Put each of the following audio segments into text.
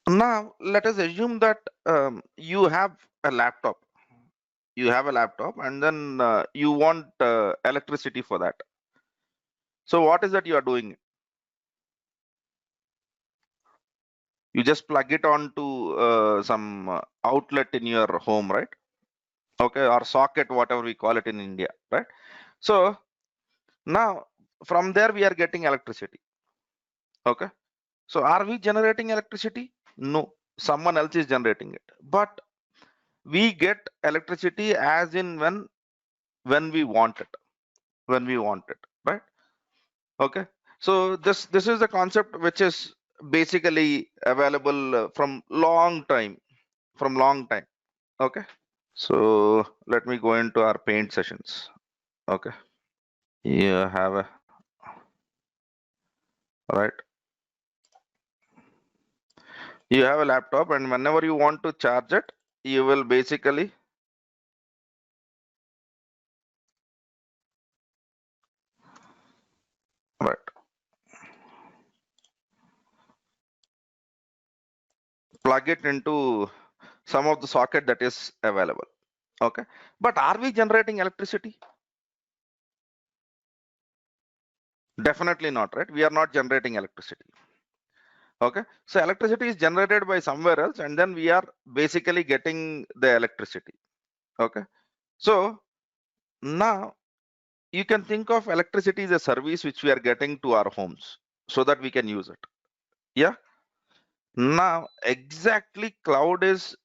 Now, let us assume that you have a laptop. You have a laptop, and then you want electricity for that. So, what is that you are doing? You just plug it onto some outlet in your home, right? Okay, or socket, whatever we call it in India, right? So, now from there we are getting electricity. Okay, so are we generating electricity? No, someone else is generating it. But we get electricity as in when we want it, right? Okay, so this is the concept which is basically available from long time. Okay, so let me go into our paint sessions. Okay, you have a right. You have a laptop, and whenever you want to charge it, you will basically right plug it into some of the socket that is available. Okay, but are we generating electricity? Definitely not, right? We are not generating electricity. Okay, so electricity is generated by somewhere else, and then we are basically getting the electricity. Okay, so now you can think of electricity as a service which we are getting to our homes so that we can use it. Yeah, now exactly cloud is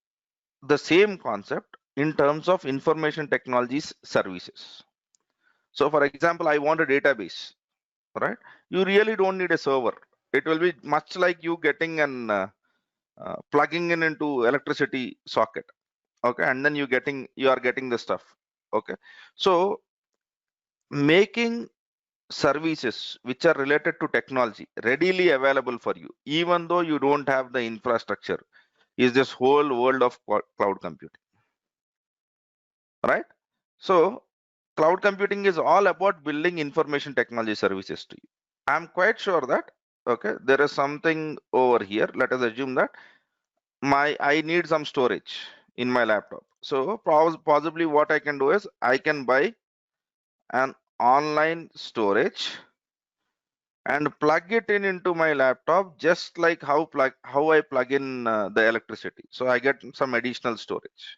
the same concept in terms of information technologies services. So for example, I want a database, right? You really don't need a server. It will be much like you getting an plugging in into electricity socket. Okay, and then you are getting the stuff. Okay, so making services which are related to technology readily available for you, even though you don't have the infrastructure, is this whole world of cloud computing, right? So cloud computing is all about building information technology services to you. I'm quite sure that okay, there is something over here. Let us assume that I need some storage in my laptop. So possibly what I can do is I can buy an online storage and plug it in into my laptop, just like how I plug in the electricity. So I get some additional storage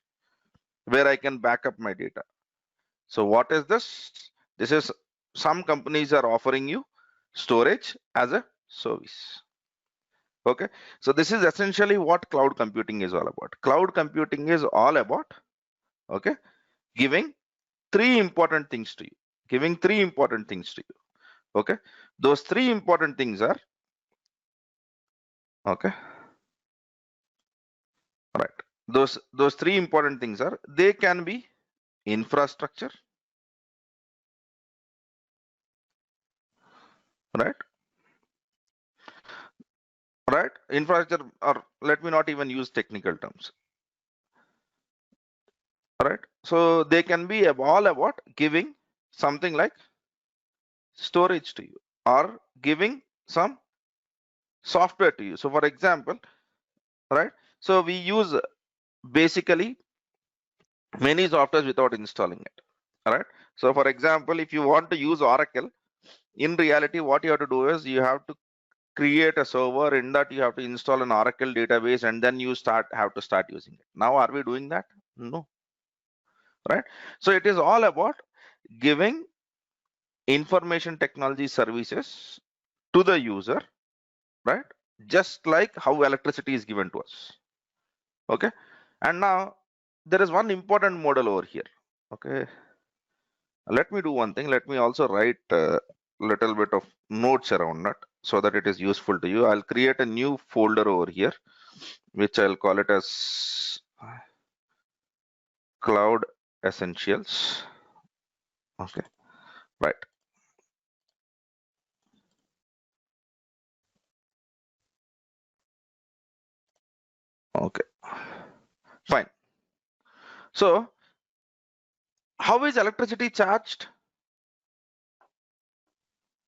where I can back up my data. So what is this? This is some companies are offering you storage as a service. Okay, so this is essentially what cloud computing is all about. Cloud computing is all about okay, giving three important things to you. Giving three important things to you. Okay, those three important things are okay, right. Those three important things are they can be infrastructure, right? Right, infrastructure, or let me not even use technical terms, right? So they can be all about giving something like storage to you or giving some software to you. So for example, right, so we use basically many softwares without installing it, right? So for example, if you want to use Oracle, in reality what you have to do is you have to create a server. In that you have to install an Oracle database, and then you have to start using it. Now are we doing that? No, right? So it is all about giving information technology services to the user, right? Just like how electricity is given to us. Okay, and now there is one important model over here. Okay, let me do one thing. Let me also write a little bit of notes around that so that it is useful to you. I'll create a new folder over here, which I'll call it as Cloud Essentials. Okay, right. Okay, fine. So how is electricity charged?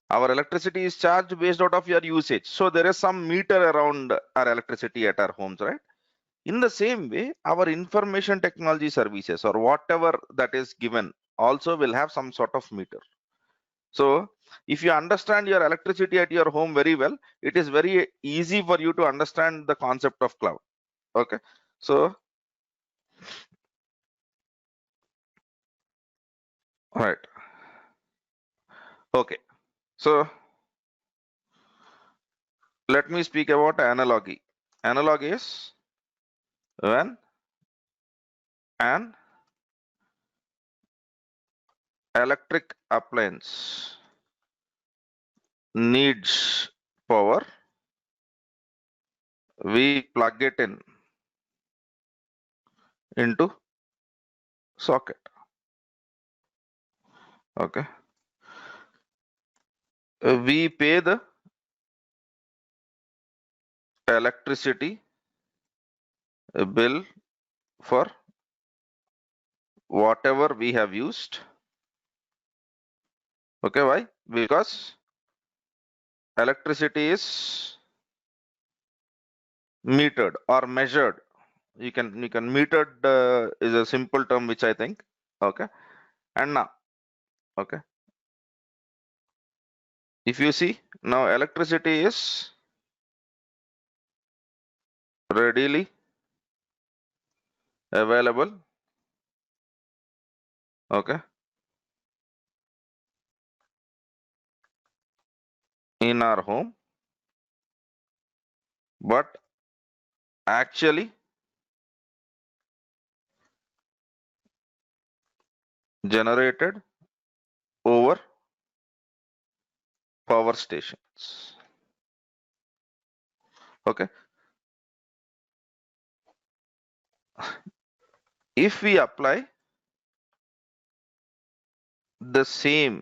Our electricity is charged based out of your usage. So there is some meter around our electricity at our homes, right? In the same way, our information technology services or whatever that is given also will have some sort of meter. So if you understand your electricity at your home very well, it is very easy for you to understand the concept of cloud. Okay. So, right. Okay. So let me speak about analogy. Analogy is when an electric appliance needs power, we plug it in into socket. Okay. We pay the electricity bill for whatever we have used. Okay, why? Because electricity is metered or measured. You can metered is a simple term which I think. Okay, and now okay, if you see now electricity is readily available. Okay, in our home, but actually generated over power stations. Okay, if we apply the same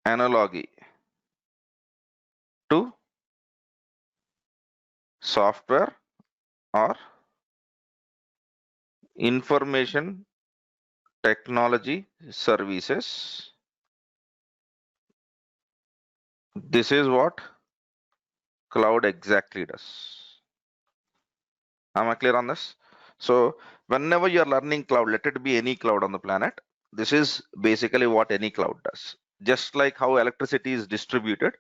analogy to software or information technology services, this is what cloud exactly does. Am I clear on this? So whenever you're learning cloud, let it be any cloud on the planet, this is basically what any cloud does. Just like how electricity is distributed,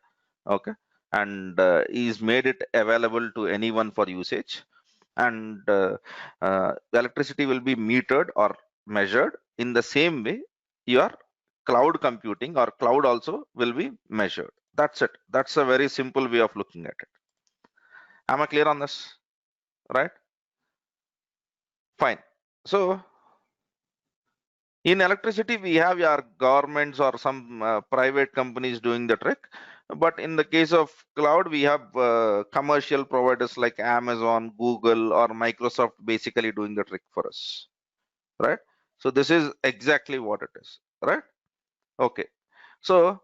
okay, and is made it available to anyone for usage, and the electricity will be metered or measured. In the same way, your cloud computing or cloud also will be measured. That's it. That's a very simple way of looking at it. Am I clear on this? Right? Fine. So in electricity, we have your governments or some private companies doing the trick. But in the case of cloud, we have commercial providers like Amazon, Google, or Microsoft basically doing the trick for us. Right? So this is exactly what it is. Right? Okay. So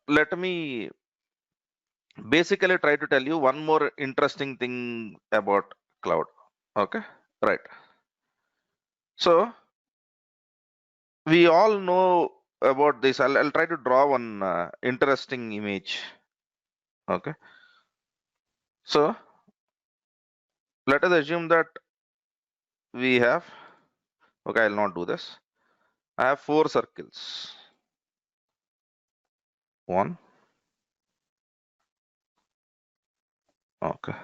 let me basically try to tell you one more interesting thing about cloud. Okay. Right. So we all know about this. I'll try to draw one interesting image. Okay. So let us assume that we have, okay, I'll not do this. I have 4 circles. 1. Okay.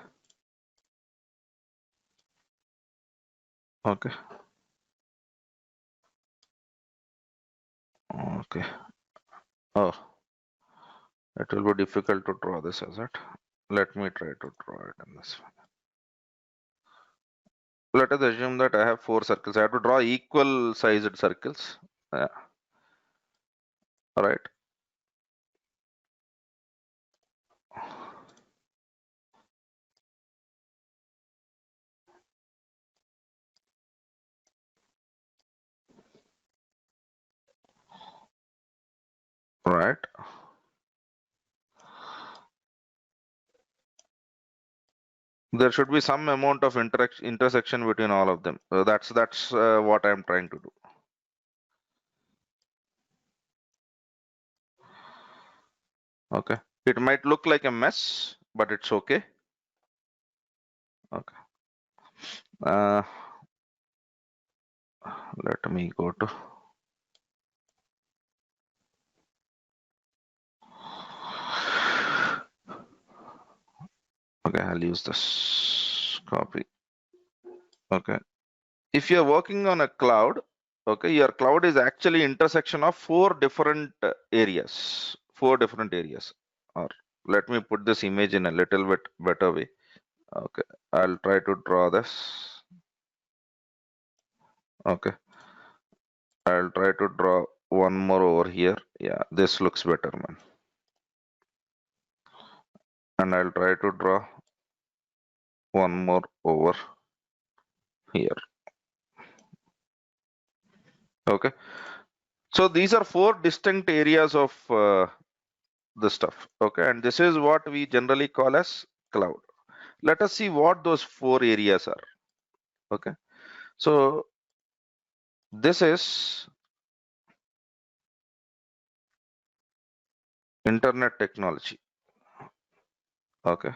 Okay. Okay. Oh, it will be difficult to draw this as it. Let me try to draw it in this one. Let us assume that I have 4 circles. I have to draw equal sized circles. Yeah. All right. Right. There should be some amount of intersection between all of them. That's what I'm trying to do. Okay, it might look like a mess, but it's okay. Okay, let me go to. Okay, I'll use this copy. Okay, if you're working on a cloud, okay, your cloud is actually intersection of four different areas. Or let me put this image in a little bit better way. Okay, I'll try to draw this. Okay, I'll try to draw one more over here. Yeah, this looks better, man. And I'll try to draw one more over here. Okay, so these are four distinct areas of the stuff. Okay, and this is what we generally call as cloud. Let us see what those four areas are. Okay, so this is internet technology. Okay,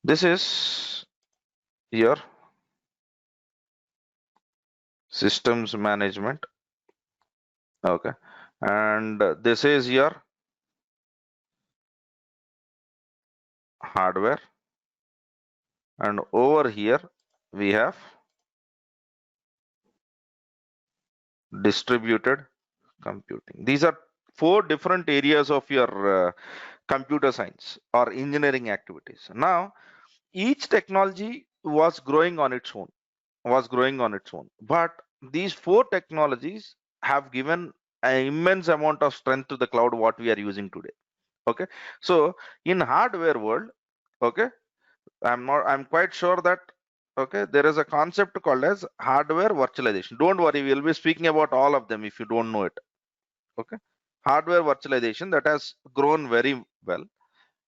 this is your systems management. Okay, and this is your hardware, and over here we have distributed computing. These are four different areas of your computer science or engineering activities. Now, each technology was growing on its own, but these four technologies have given an immense amount of strength to the cloud what we are using today. Okay, so in hardware world, okay, I'm quite sure that okay, there is a concept called as hardware virtualization. Don't worry, we'll be speaking about all of them if you don't know it. Okay, hardware virtualization that has grown very well,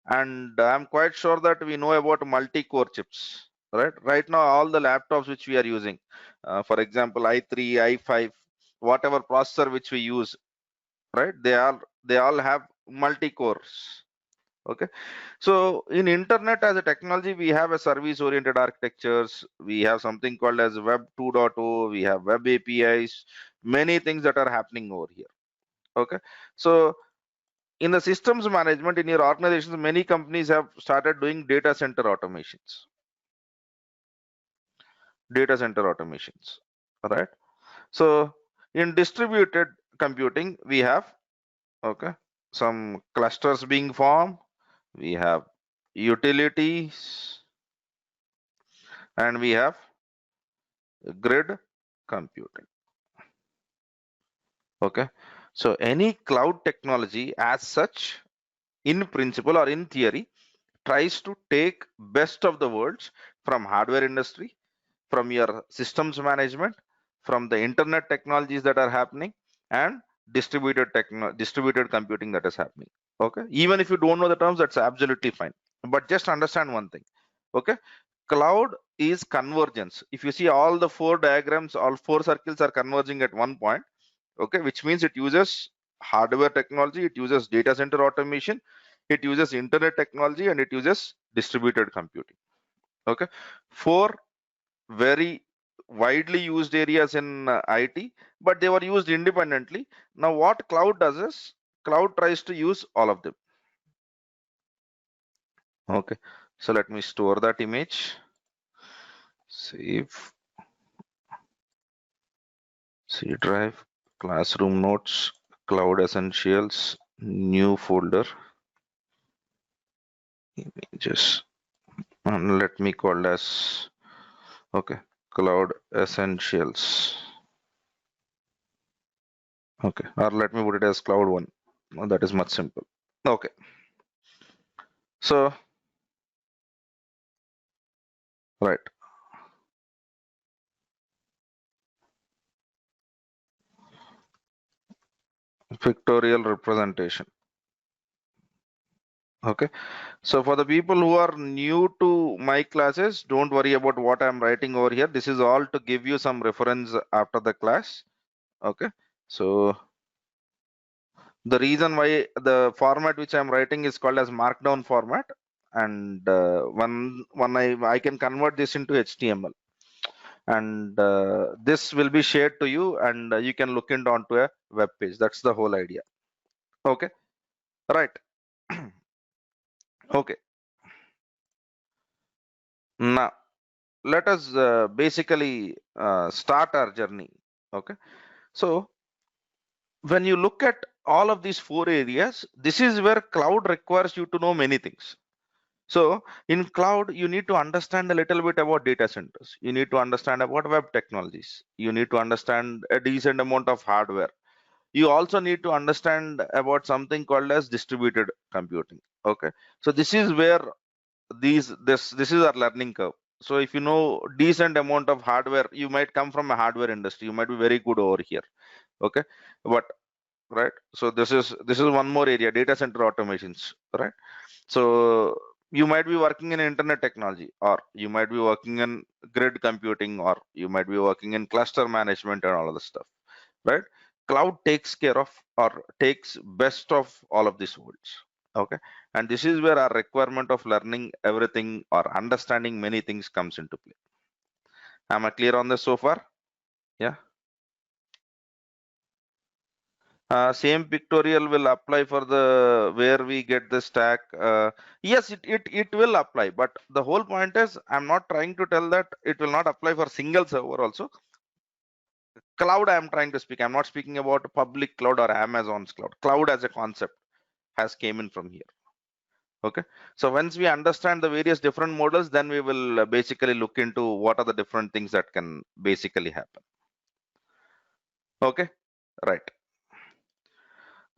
and I'm quite sure that we know about multi-core chips. Right now, all the laptops which we are using, for example, i3, i5, whatever processor which we use, right? They all have multi-cores. Okay, so in internet as a technology, we have a service-oriented architectures. We have something called as Web 2.0. We have web APIs. Many things that are happening over here. Okay, so in the systems management in your organizations, many companies have started doing data center automations. All right. So in distributed computing, we have okay some clusters being formed. We have utilities, and we have grid computing. Okay. So any cloud technology as such, in principle or in theory, tries to take best of the worlds from hardware industry, from your systems management, from the internet technologies that are happening, and distributed computing that is happening. Okay, even if you don't know the terms, that's absolutely fine, but just understand one thing. Okay, cloud is convergence. If you see all the four diagrams, all four circles are converging at one point. Okay, which means it uses hardware technology, it uses data center automation, it uses internet technology, and it uses distributed computing. Okay, four very widely used areas in IT, but they were used independently. Now what cloud does is cloud tries to use all of them. Okay, so let me store that image, save, C drive, classroom notes, cloud essentials, new folder, images, and let me call as okay, cloud essentials. Okay, or let me put it as cloud one. That is much simple. Okay, so right, pictorial representation. Okay, so for the people who are new to my classes, don't worry about what I'm writing over here. This is all to give you some reference after the class. Okay, so The reason why the format which I'm writing is called as Markdown format, and when I can convert this into HTML, and this will be shared to you, and you can look into onto a web page. That's the whole idea. Okay, right. Okay, now let us basically start our journey. Okay, so when you look at all of these four areas, this is where cloud requires you to know many things. So in cloud, you need to understand a little bit about data centers. You need to understand about web technologies. You need to understand a decent amount of hardware. You also need to understand about something called as distributed computing. Okay, so this is where this is our learning curve. So if you know decent amount of hardware, you might come from a hardware industry. You might be very good over here. Okay, but right. So this is one more area, data center automations. Right. So you might be working in internet technology, or you might be working in grid computing, or you might be working in cluster management and all of the stuff, right? Cloud takes care of or takes best of all of these worlds. Okay. And this is where our requirement of learning everything or understanding many things comes into play. Am I clear on this so far? Yeah. Same pictorial will apply for the where we get the stack. Yes, it will apply, but the whole point is I'm not trying to tell that it will not apply for single server also. Cloud I'm trying to speak. I'm not speaking about public cloud or Amazon's cloud. Cloud as a concept has came in from here. Okay. So once we understand the various different models, then we will basically look into what are the different things that can basically happen. Okay. Right.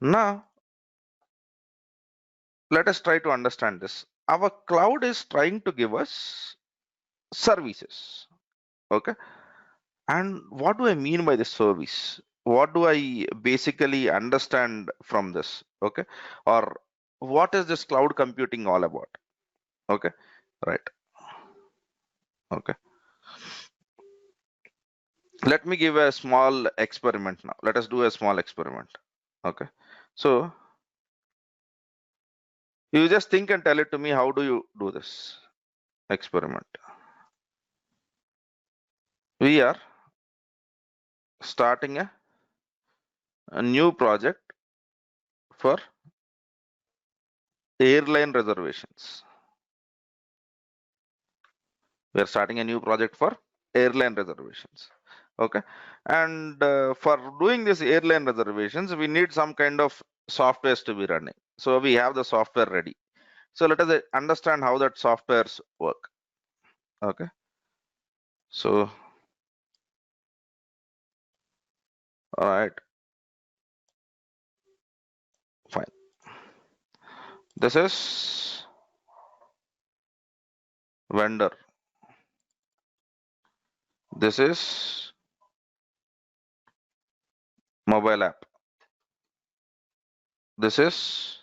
Now, let us try to understand this. Our cloud is trying to give us services. Okay. And what do I mean by this service? What do I basically understand from this? Okay. Or what is this cloud computing all about? Okay. Right. Okay. Let me give a small experiment now. Let us do a small experiment. Okay. So you just think and tell it to me. How do you do this experiment? We are starting a new project for airline reservations. We are starting a new project for airline reservations. Okay. And for doing this airline reservations, we need some kind of softwares to be running. So we have the software ready. So let us understand how that softwares work. Okay. So, all right, fine. This is vendor. This is mobile app. This is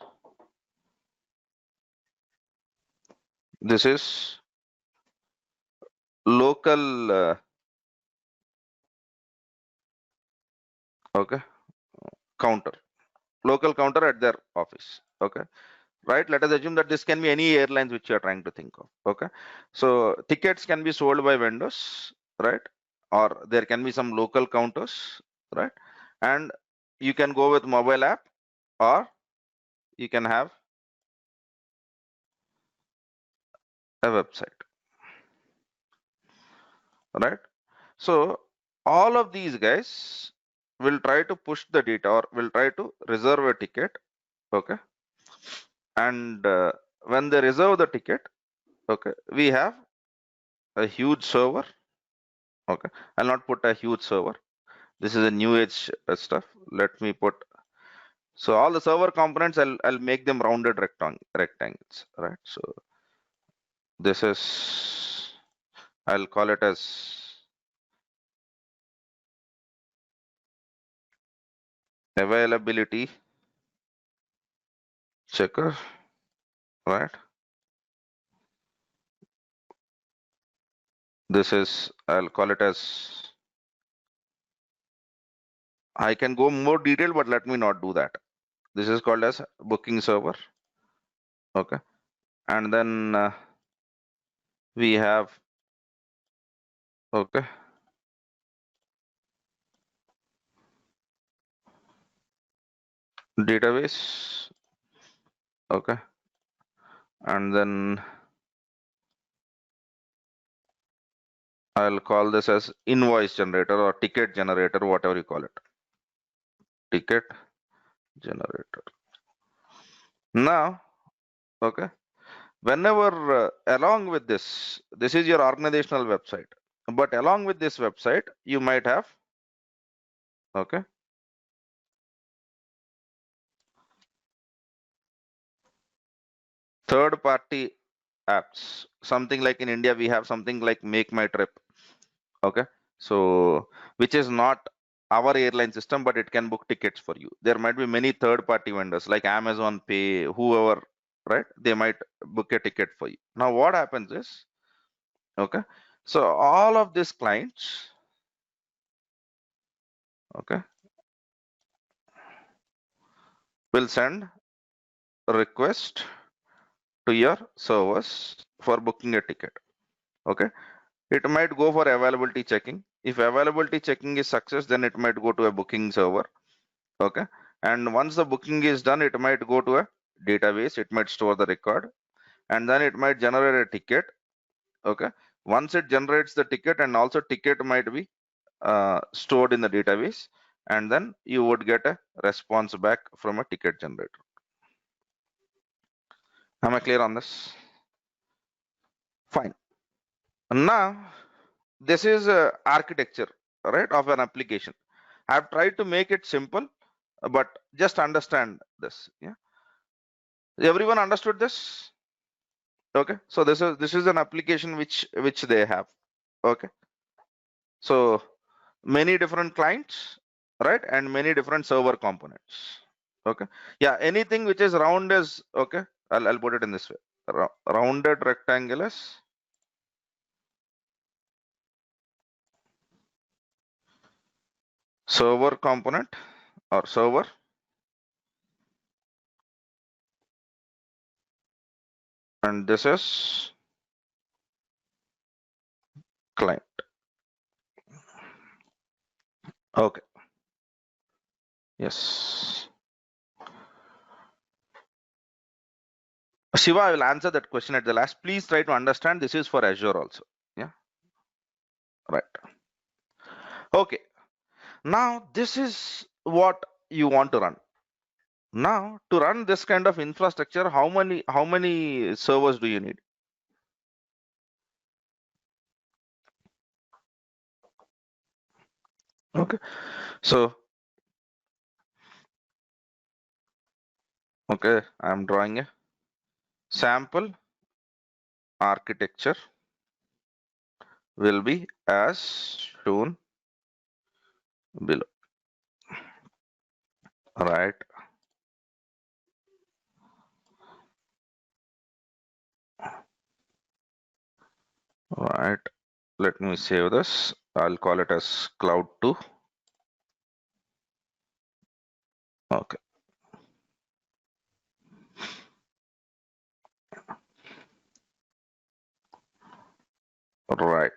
local. Okay, counter. Local counter at their office. Okay, right. Let us assume that this can be any airlines which you are trying to think of. Okay, so tickets can be sold by vendors, right? Or there can be some local counters, right? And you can go with mobile app, or you can have a website, right? So all of these guys will try to push the data or will try to reserve a ticket. Okay. And when they reserve the ticket, okay, we have a huge server. Okay. I'll not put a huge server. This is a new age stuff. Let me put, so all the server components, I'll make them rounded rectangles, right? So this is, I'll call it as availability checker, right? This is, I'll call it as, I can go more detailed, but let me not do that. This is called as booking server. Okay. And then we have, okay, database. Okay. And then I'll call this as invoice generator or ticket generator, whatever you call it. Ticket generator. Now, okay, whenever along with this is your organizational website, but along with this website, you might have, okay, third party apps. Something like in India, we have something like Make My Trip. Okay. So, which is not our airline system, but it can book tickets for you. There might be many third party vendors like Amazon Pay, whoever, right? They might book a ticket for you. Now, what happens is, okay, so all of these clients, okay, will send a request to your servers for booking a ticket. Okay. It might go for availability checking. If availability checking is success, then it might go to a booking server. Okay. And once the booking is done, it might go to a database. It might store the record, and then it might generate a ticket. Okay. Once it generates the ticket, and also ticket might be stored in the database, and then you would get a response back from a ticket generator. Am I clear on this? Fine. Now, this is architecture, right, of an application. I've tried to make it simple, but just understand this. Yeah. Everyone understood this? Okay. So this is an application which they have. Okay. So many different clients, right, and many different server components. Okay. Yeah. Anything which is round is okay. I'll put it in this way. Rounded rectangle is server component or server, and this is client. Okay. Yes. Shiva, I will answer that question at the last. Please try to understand this is for Azure also. Yeah. Right. Okay. Now this is what you want to run. Now to run this kind of infrastructure, how many servers do you need? Okay. So okay, I'm drawing a sample architecture will be as shown below. Right. Right. Let me save this. I'll call it as cloud 2. Okay. Right.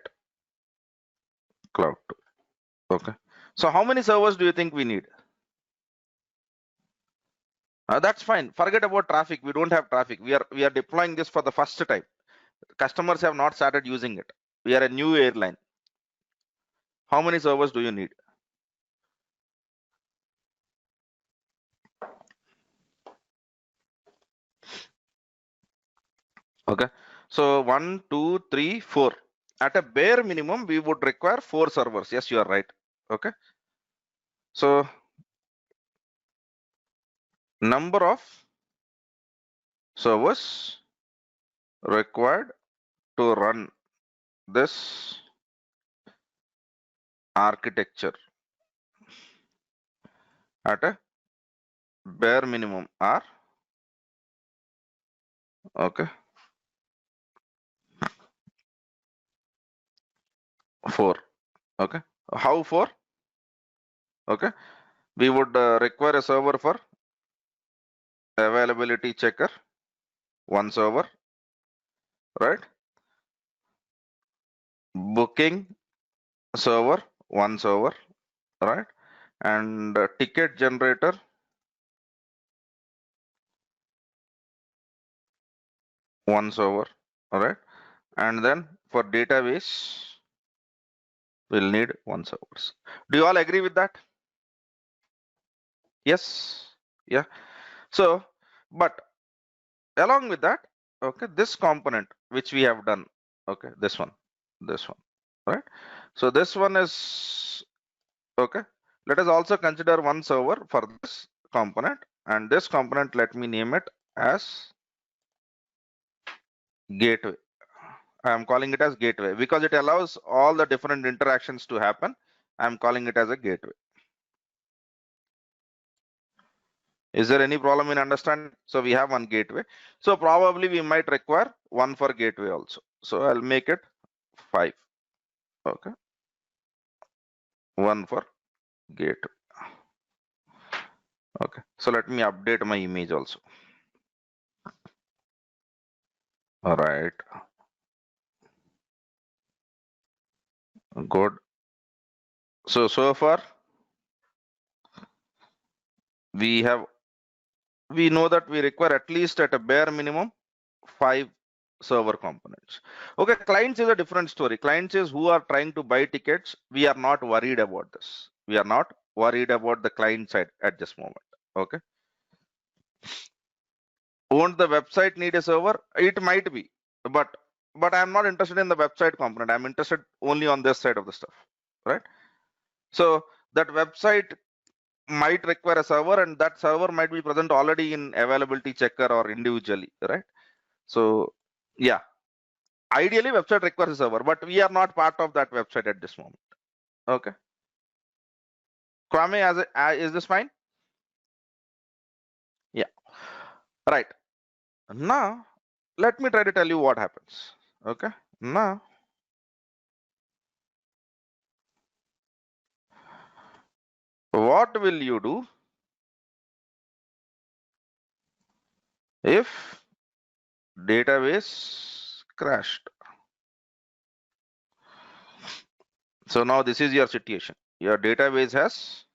Cloud 2. Okay. So how many servers do you think we need? That's fine. Forget about traffic. We don't have traffic. We are deploying this for the first time. Customers have not started using it. We are a new airline. How many servers do you need? Okay. So 1, 2, 3, 4. At a bare minimum, we would require 4 servers. Yes, you are right. Okay. So number of servers required to run this architecture at a bare minimum are, okay, 4. Okay. How 4? Okay. We would require a server for availability checker, one server, right? Booking server, one server, right? And ticket generator, one server, all right? And then for database, we'll need one servers. Do you all agree with that? Yes. Yeah. So, but along with that, okay, this component which we have done, okay, this one, right? So this one is okay. Let us also consider one server for this component, and this component, let me name it as gateway. I am calling it as gateway because it allows all the different interactions to happen. I am calling it as a gateway. Is there any problem in understanding? So we have one gateway. So probably we might require one for gateway also. So I'll make it 5. Okay. One for gateway. Okay. So let me update my image also. All right. Good. So far we know that we require at least at a bare minimum 5 server components. Okay, clients is a different story. Clients is who are trying to buy tickets. We are not worried about this. We are not worried about the client side at this moment. Okay. Won't the website need a server? It might be, but I'm not interested in the website component. I'm interested only on this side of the stuff, right? So that website might require a server, and that server might be present already in availability checker or individually, right? So yeah, ideally website requires a server, but we are not part of that website at this moment. Okay. Kwame, is this fine? Yeah. Right. Now let me try to tell you what happens. Okay. Now what will you do if database crashed? So now this is your situation. Your database has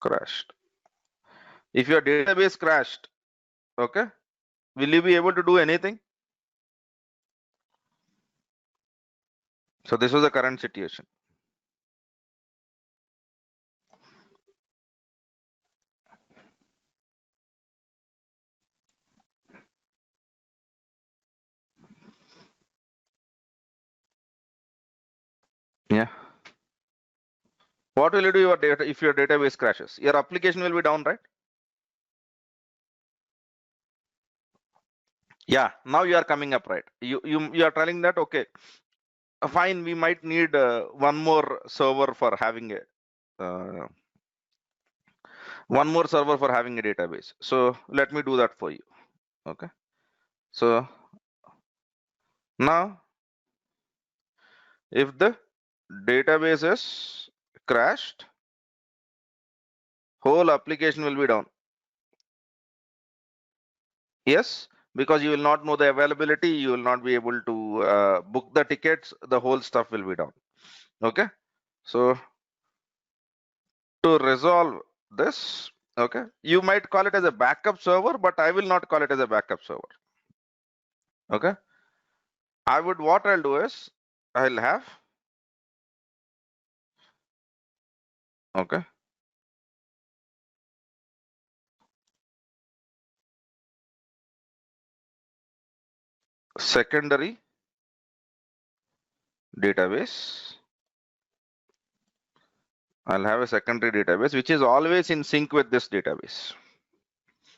crashed. If your database crashed, okay, will you be able to do anything? So this was the current situation. Yeah. What will you do if your database crashes? Your application will be down, right? Yeah. Now you are coming up, right? You are telling that okay, fine. We might need one more server for having a database. So let me do that for you. Okay. So now if the database is crashed, whole application will be down. Yes, because you will not know the availability, you will not be able to book the tickets, the whole stuff will be down. Okay. So to resolve this, okay, you might call it as a backup server, but I will not call it as a backup server. Okay. What I'll do is I'll have, okay, secondary database. I'll have a secondary database which is always in sync with this database.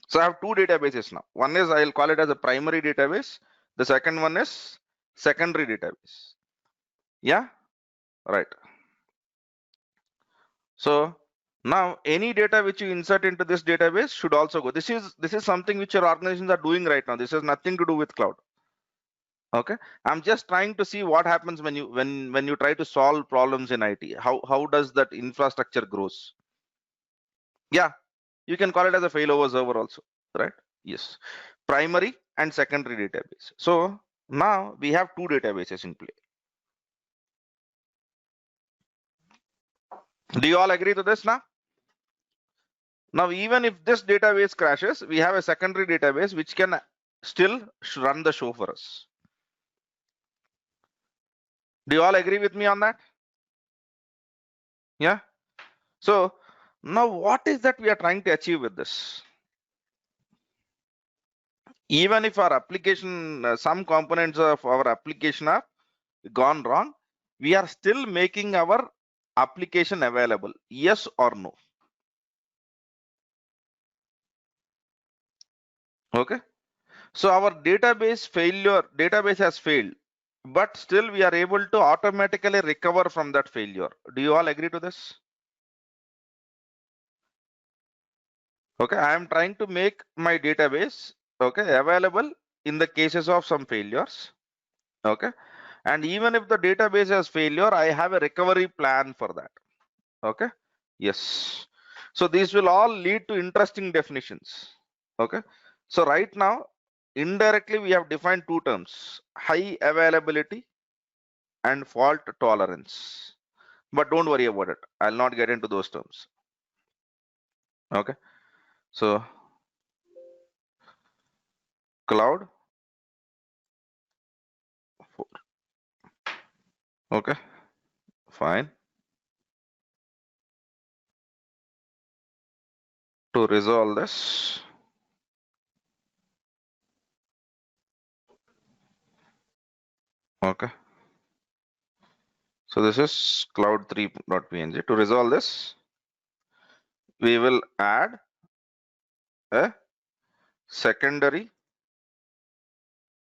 So I have two databases now. One is I'll call it as a primary database. The second one is secondary database. Yeah, right. So now any data which you insert into this database should also go. This is something which your organizations are doing right now. This has nothing to do with cloud. Okay, I'm just trying to see what happens when you try to solve problems in IT. How does that infrastructure grows? Yeah, You can call it as a failover server also, right? Yes, primary and secondary database. So now we have two databases in play. Do you all agree to this now? Now, even if this database crashes, we have a secondary database which can still run the show for us. Do you all agree with me on that? Yeah. So now what is that we are trying to achieve with this? Even if our application, some components of our application are gone wrong, we are still making our application available. Yes or no? Okay. So our database has failed, but still we are able to automatically recover from that failure. Do you all agree to this? Okay, I am trying to make my database available in the cases of some failures. Okay, and even if the database has failure, I have a recovery plan for that. Okay, yes. So these will all lead to interesting definitions. Okay, so right now indirectly we have defined two terms: high availability and fault tolerance. But don't worry about it. I'll not get into those terms. Okay, so cloud 4. Okay, fine. To resolve this, okay, so this is cloud3.png. To resolve this, we will add a secondary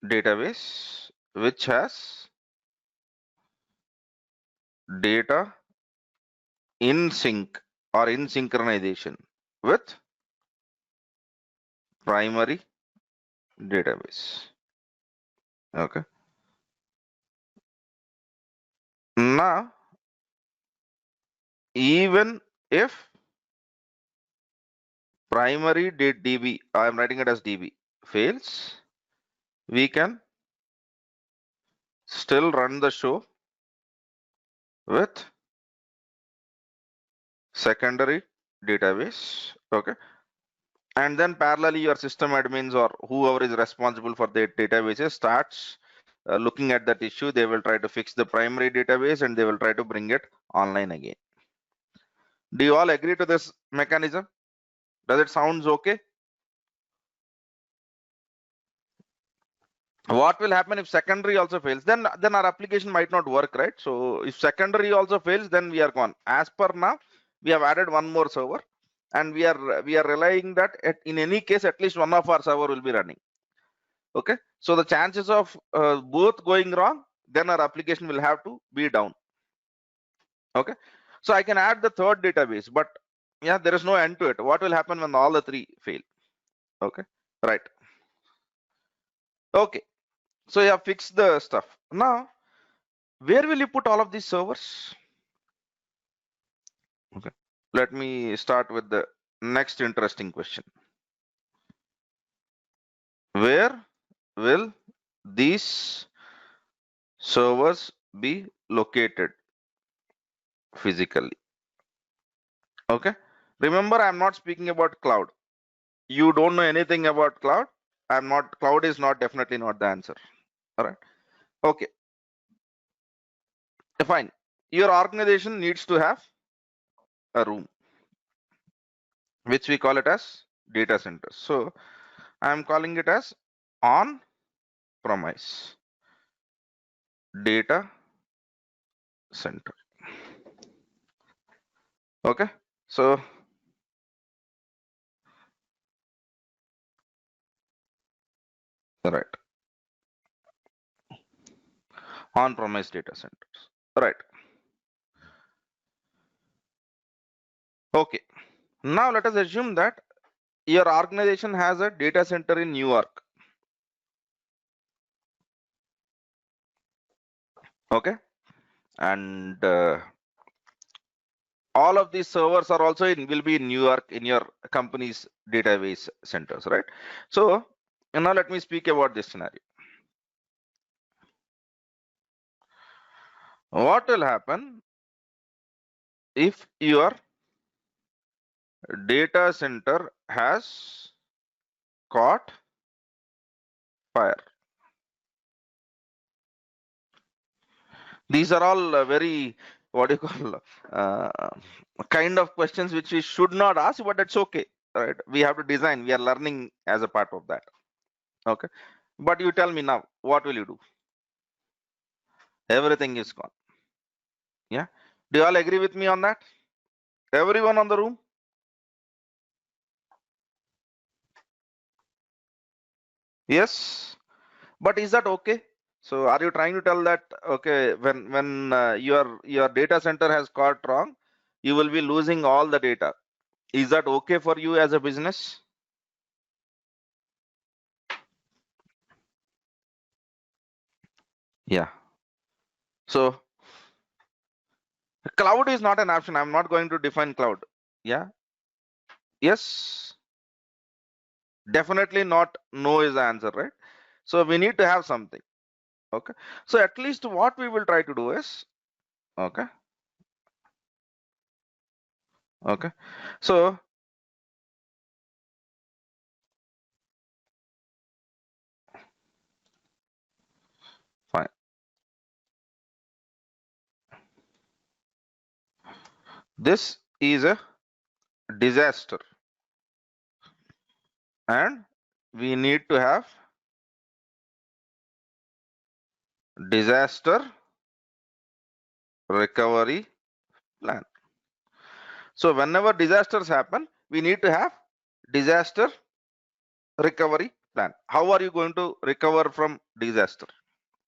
database which has data in sync or in synchronization with primary database. Okay, now even if primary DB, I am writing it as DB, fails, we can still run the show with secondary database. Okay, and then parallelly your system admins or whoever is responsible for the databases starts looking at that issue. They will try to fix the primary database and they will try to bring it online again. Do you all agree to this mechanism? Does it sounds okay? What will happen if secondary also fails? Then our application might not work, right? So if secondary also fails, then we are gone. As per now, we have added one more server and we are relying that in any case at least one of our server will be running. Okay, so the chances of both going wrong, then our application will have to be down. Okay, so I can add the third database, but yeah, there is no end to it. What will happen when all the three fail? Okay, right. Okay, so you have fixed the stuff. Now where will you put all of these servers? Okay, let me start with the next interesting question. Where will these servers be located physically? Okay, remember I'm not speaking about cloud. You don't know anything about cloud. Cloud is not definitely not the answer. All right, okay, fine. Your organization needs to have a room which we call it as data center. So I'm calling it as on premise data center. Okay, so right, on premise data centers. Right, okay, now let us assume that your organization has a data center in New York. Okay, and all of these servers are also will be in New York in your company's database centers, right? So now let me speak about this scenario. What will happen if your data center has caught fire? These are all very, what do you call, kind of questions which we should not ask, but it's okay, right? We have to design. We are learning as a part of that. Okay, but you tell me now, what will you do? Everything is gone. Yeah, do you all agree with me on that? Everyone on the room? Yes, but is that okay? So are you trying to tell that okay, when your data center has caught wrong, you will be losing all the data? Is that okay for you as a business? Yeah. So cloud is not an option. I'm not going to define cloud. Yeah. Yes. Definitely not. No is the answer, right? So we need to have something. Okay. So at least what we will try to do is, okay. Okay. So fine. This is a disaster, and we need to have disaster recovery plan. So whenever disasters happen, we need to have disaster recovery plan. How are you going to recover from disaster?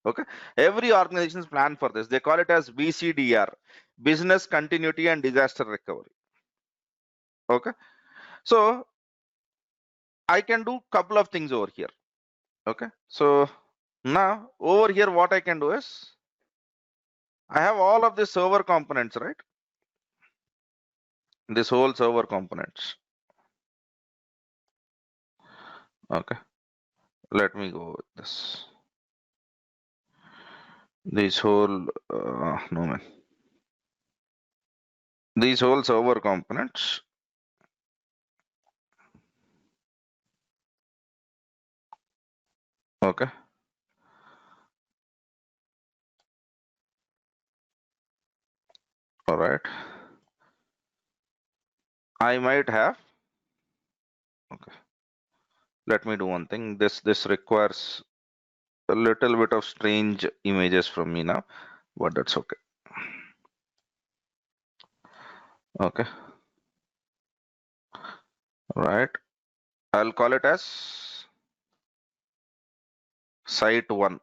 Okay, every organization's plan for this. They call it as BCDR, business continuity and disaster recovery. Okay, so I can do couple of things over here. Okay, so now over here what I can do is I have all of the server components, right? This whole server components. Okay, let me go with this. This whole no man. These whole server components. Okay. All right. I might have. Okay. Let me do one thing. This requires a little bit of strange images from me now, but that's okay. Okay. All right. I'll call it as site 1.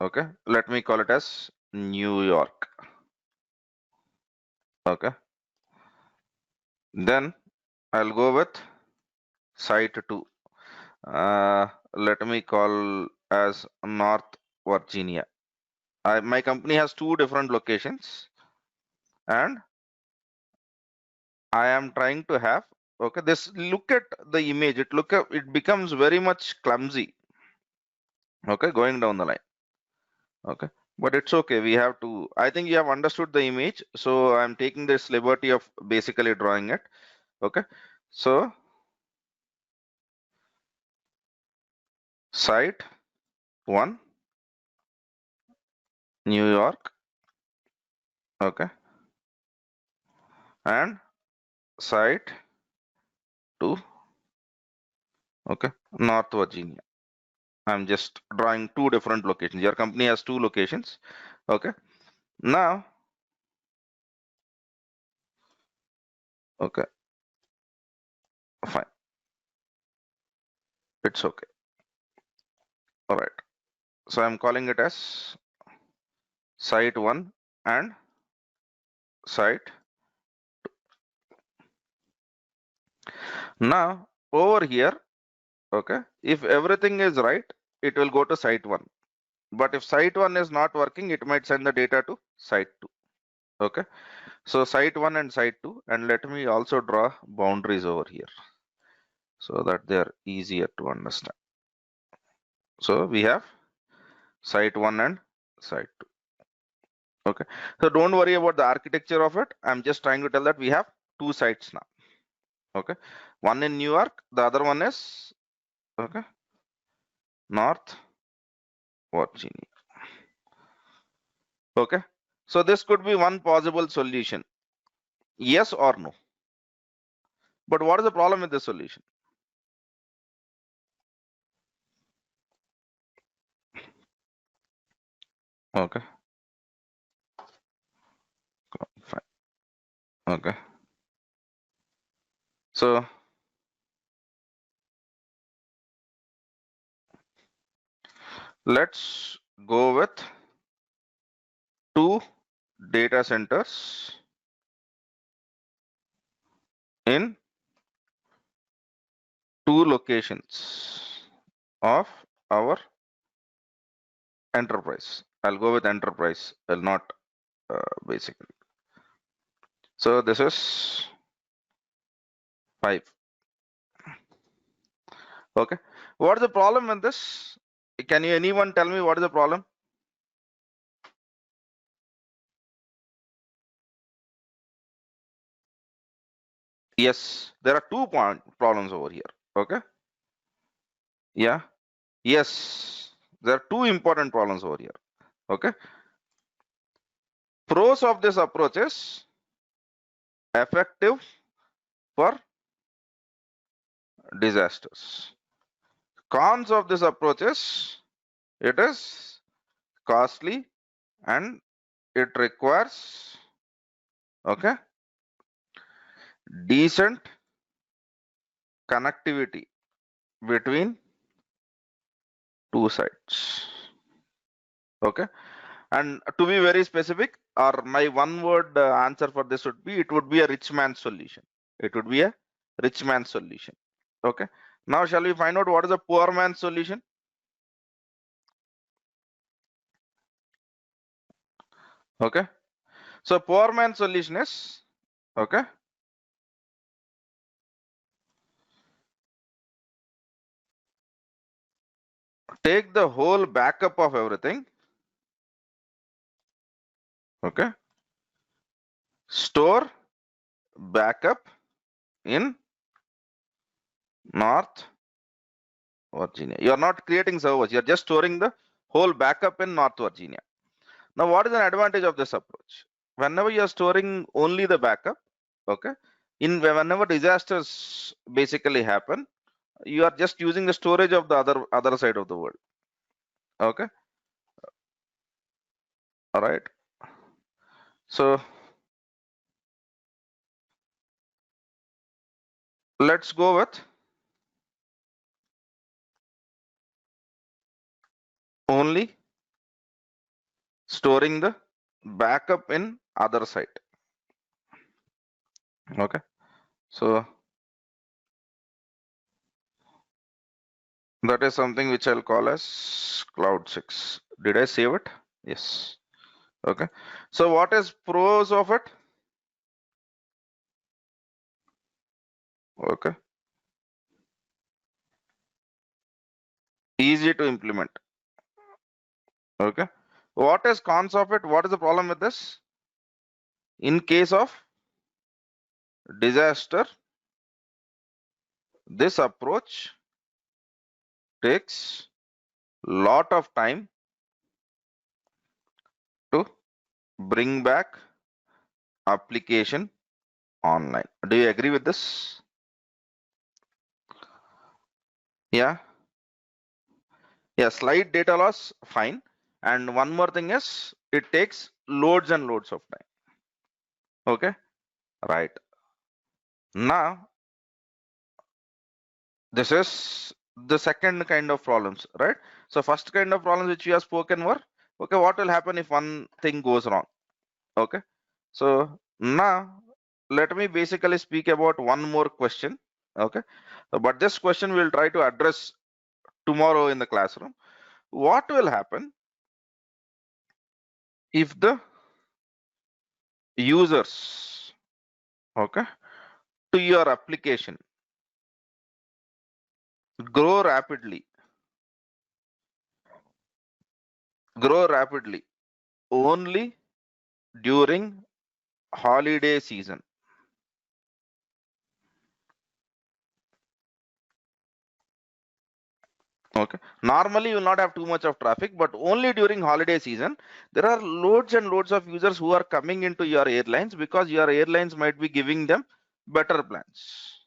Okay. Let me call it as New York. Okay. Then I'll go with site 2. Let me call as North Virginia. My company has 2 different locations, and I am trying to have, okay, this, look at the image, it becomes very much clumsy, okay, going down the line. Okay, but it's okay. We have to, I think you have understood the image, so I'm taking this liberty of basically drawing it. Okay, so site 1, New York. Okay, and site 2, okay, North Virginia. I'm just drawing 2 different locations. Your company has 2 locations. Okay, now, okay, fine, it's okay. All right, so I'm calling it as site 1 and site. Now over here, okay, if everything is right, it will go to site 1. But if site 1 is not working, it might send the data to site 2. Okay, so site 1 and site 2, and let me also draw boundaries over here so that they are easier to understand. So we have site 1 and site 2. Okay, so don't worry about the architecture of it. I'm just trying to tell that we have two sites now. Okay, one in New York, the other one is okay, North Virginia. Okay, so this could be one possible solution, yes or no. But what is the problem with the solution? Okay, fine. Okay, so let's go with two data centers in two locations of our enterprise. I'll go with enterprise. I'll not basically. So this is 5. Okay. What is the problem with this? Can you anyone tell me what is the problem? Yes, there are 2 problems over here. Okay. Yeah. Yes. There are 2 important problems over here. Okay. Pros of this approach is effective for disasters. Cons of this approach is it is costly and it requires okay decent connectivity between two sites. Okay, and to be very specific, or my one word answer for this would be it would be a rich man's solution. It would be a rich man's solution. Okay, now shall we find out what is a poor man's solution? Okay, so poor man's solution is okay. Take the whole backup of everything. Okay, store backup in North Virginia. You are not creating servers, you are just storing the whole backup in North Virginia. Now, what is an advantage of this approach? Whenever you are storing only the backup, okay, in whenever disasters basically happen, you are just using the storage of the other side of the world. Okay, all right. So let's go with only storing the backup in other site. Okay, so that is something which I'll call as Cloud 6. Did I save it? Yes. Okay, so what is pros of it? Okay, easy to implement. Okay, what is cons of it? What is the problem with this? In case of disaster, this approach takes lot of time to bring back application online. Do you agree with this? Yeah, yeah, slight data loss, fine. And one more thing is it takes loads and loads of time. Okay, right. Now this is the second kind of problems, right? So first kind of problems which we have spoken were okay, what will happen if one thing goes wrong? Okay, so now let me basically speak about one more question. Okay, but this question we'll try to address tomorrow in the classroom. What will happen if the users, okay, to your application grow rapidly only during holiday season. Okay, normally you will not have too much of traffic, but only during holiday season there are loads and loads of users who are coming into your airlines because your airlines might be giving them better plans.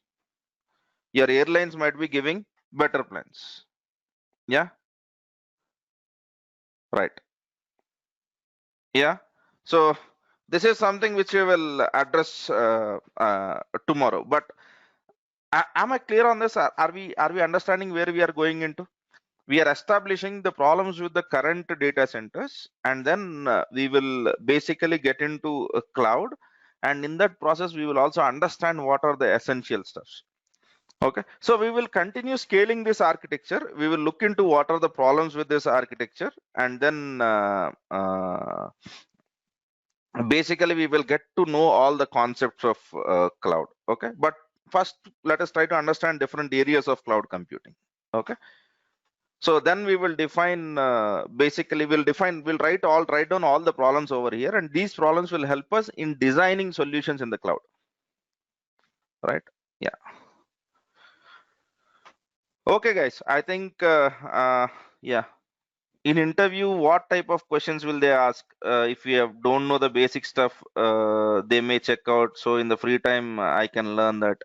Your airlines might be giving better plans. Yeah, right. Yeah, so this is something which we will address tomorrow. But am I clear on this? Are we understanding where we are going into? We are establishing the problems with the current data centers, and then we will basically get into a cloud, and in that process we will also understand what are the essential stuffs. Okay, so we will continue scaling this architecture. We will look into what are the problems with this architecture, and then basically we will get to know all the concepts of cloud. Okay, but first let us try to understand different areas of cloud computing. Okay, so then we will define we'll write down all the problems over here, and these problems will help us in designing solutions in the cloud, right? Yeah. Okay guys, I think yeah, in interview what type of questions will they ask? If you don't know the basic stuff, they may check out. So in the free time I can learn that.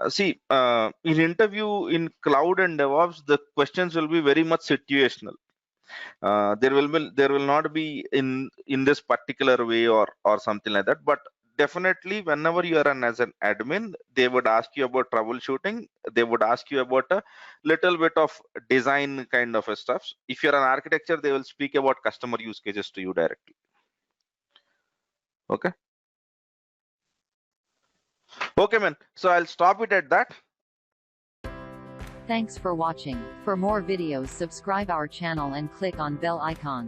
See, in interview in cloud and DevOps, the questions will be very much situational. There will not be in this particular way or something like that, but definitely whenever you are as an admin, they would ask you about troubleshooting. They would ask you about a little bit of design kind of stuff. If you're an architecture, they will speak about customer use cases to you directly. Okay, man, so I'll stop it at that. Thanks for watching. For more videos, subscribe our channel and click on bell icon.